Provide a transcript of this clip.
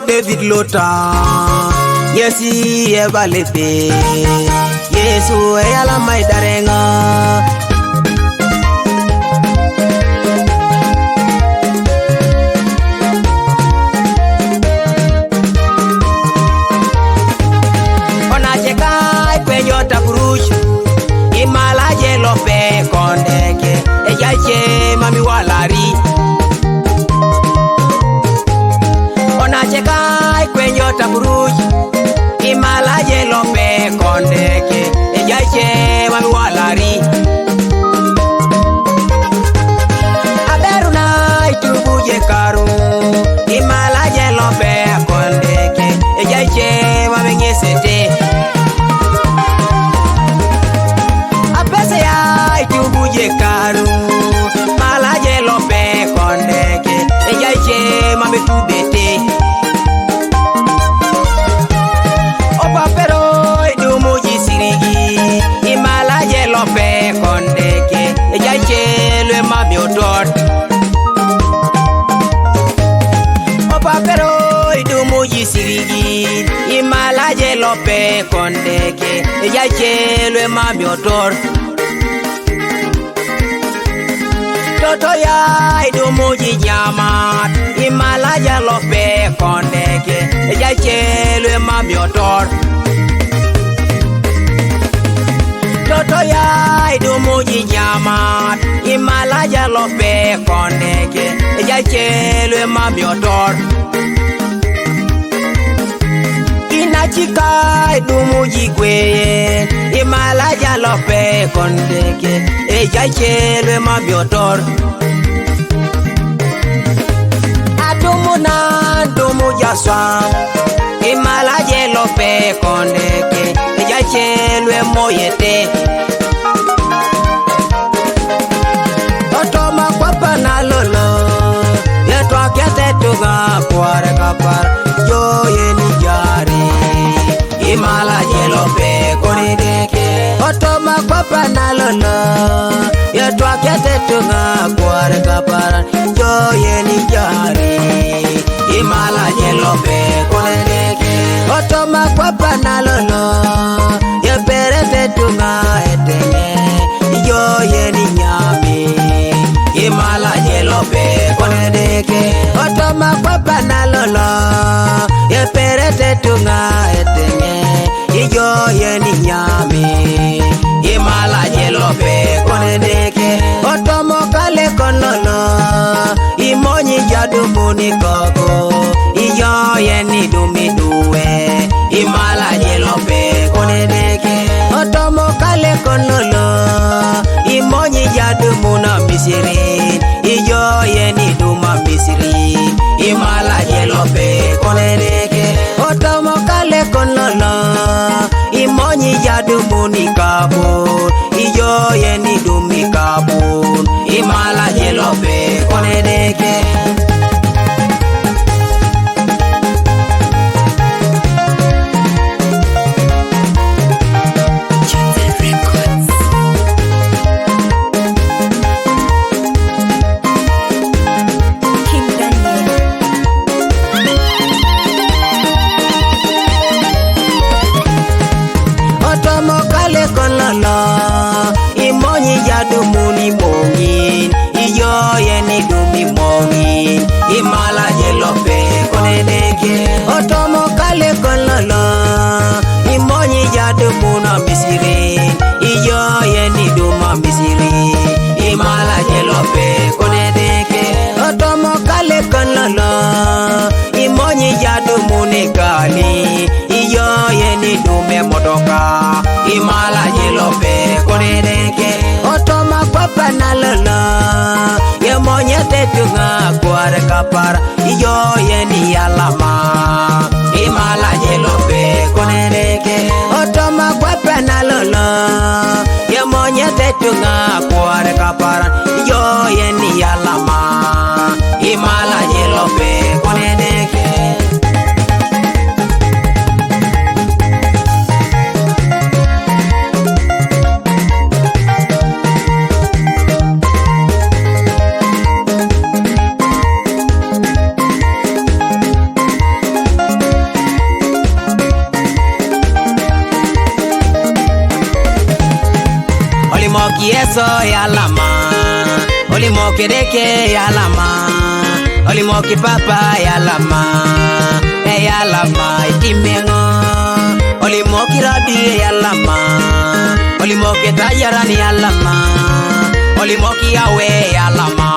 David Lota Yesi Ebalete Yesu Eyala Maidarenga Onacheka Ipenyo Taburush Imalaje Lope Kondeke Ejache Mami Walari Onacheka Ipenyo Taburush Imalaje Lope Kondeke Ejache Mami Walari Aberuna Itubuje Karu Imalaje Lope Kondeke Ejache Mami Ngesete Apese ya Itubuje Karu Malaje Lope Kondeke Ejache Mami Tubete Opapero Idumuji Sirigi Imalaje Lope Kondeke Ejache Lwe Mami Otor Opapero Idumuji Sirigi Imalaje Lope Kondeke Ejache Lwe Mami Otor Toto ya Idumuji Nyamat Imalaje Lope Kondeke Ejache Lwe Mami Otor Toto ya Idumuji Nyamat Imalaje Lope Kondeke Ejache Lwe Mami Otor Inachika Idumuji Kweye Imalaje Lope Kondeke Ejache Lwe Mami Otor Atumuna Dumuja Swam Imalaje Lope Kondeke Ejache Lwe Moyete Otoma Kwapa na Lolo Yetwa Kete Tunga Kware Kapar Joye ni Jari Imalaje Lope Kondeke Otoma Kwapa na Lolo Yetwa Kete Tunga Kware Kapar Joye ni Jari Imalaje Lope Kondeke Otoma Kwapa na Lolo Yeperete Tunga Etenge Joye ni Nyami Imalaje Lope Kondeke Otoma Kwapa na Lolo Yeperete Tunga Etenge Joye ni Nyami Imalaje Lope Kondeke Otomo Kale Konolo Imonyi Jadumuni Koko Ijoye ni Dumiduwe Imalaje Lope Kondeke Otomo Kale Konolo Imonyi Jadumuna Misiri Ijoye ni Duma Misiri Imalaje Lope Kondeke Otomo Kale Konolo Imonyi Jadumuni Kabul Ijoye ni Dumi Kabul Imalaje Lope Kondeke Imonyi Jadumuni Mongin Ijoye ni Dumi Mongin Imalaje Lope Kondeke Otomo Kale Konolo Imonyi Jadumuna Misiri Ijoye ni Duma Misiri Imalaje Lope Kondeke Otomo Kale Konolo Imonyi Jadumuni Kali Ijoye ni Dume Modoka Imalaje Lope Kondeke Otoma Kwapa na Lolo Yemonye Tetunga Kware Kapar Ijoye ni Alama Imalaje Lope Kondeke Otoma Kwapa na Lolo Yemonye Tetunga Kware Kapar Ijoye ni Alama Imalaje Lope Kondeke Yeso yalama olimoki deke yalama olimoki papa yalama yalama itimengo olimoki rabi yalama olimoki tajarani yalama olimoki yawe yalama